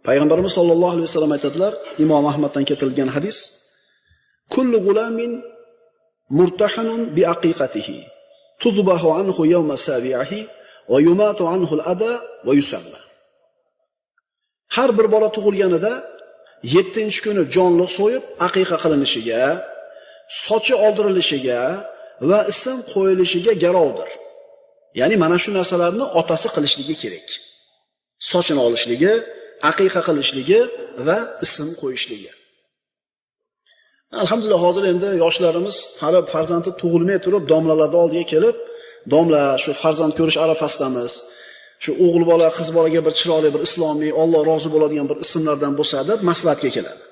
Payg'ambarimiz sollallohu alayhi vasallam aytadilar, Imom Ahmaddan keltirilgan hadis: "Kullu gulamin murtahanun bi aqiqatihi, tudbahu anhu yawma sabi'ihi va yumatu anhu al-ada va yusamma." Har bir bola tug'ilganida 7-kuni jonliq so'yib aqiqa qilinishiga, sochi oldirilishiga va ism qo'yilishiga garovdir. Ya'ni mana shu narsalarni otasi qilishligi kerak. Sochini olishligi, aqiqa qilishligi va ism qo'yishligi. Alhamdulillah, hozir endi yoshlarimiz hali farzandi tug'ilmay turib domlalarning oldiga kelib, domla shu farzand ko'rish arafasidamiz. Shu o'g'il bola, qiz bolaga bir chiroyli, bir islomiy, Alloh rozi bo'ladigan bir ismlardan bo'lsa deb maslahatga keladi.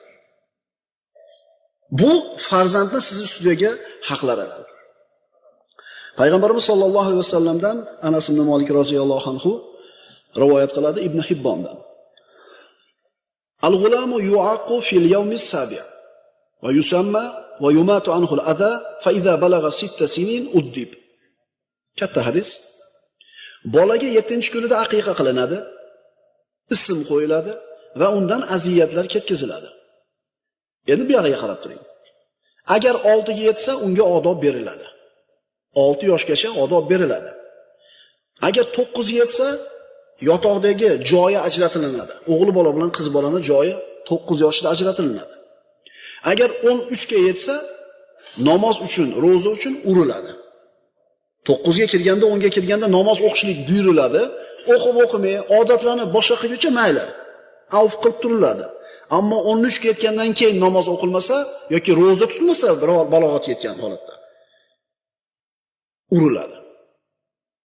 Bu farzandni siz ustiga haqlaridir. Payg'ambarimiz sollallohu alayhi vasallamdan Anas ibn Malik roziyallohu anhu rivoyat qiladi Ibn Hibbondan. Al-g'ulamu yu'aqu fil yawmis sabi' va yusamma va yumatu anhu al-adha fa idza balagha 6 sinin uddib. Katta hadis. Bolaga 7-kunida aqiqa qilinadi, ism qo'yiladi va undan aziyatlar ketkaziladi. Endi bu yoqqa qarab turing. Agar 6 ga yetsa, unga odob beriladi. 6 yoshgacha odob beriladi. Agar 9 ga yetsa, yotoqdagi joyi ajratilinadi. O'g'il bola bilan qiz bolaning joyi 9 yoshida ajratilinadi. Agar 13 ga yetsa, namoz uchun, roza uchun uriladi. 9 ga kirganda, 10 ga kirganda namoz o'qishlik buyuriladi. O'qib-o'qimay, odatlanib boshqa qilguncha mayli. Avf qilib turiladi. Ammo 13 ga yetgandan keyin namoz o'qilmasa yoki roza tutilmasa, biror balog'at yetgan holatda uriladi.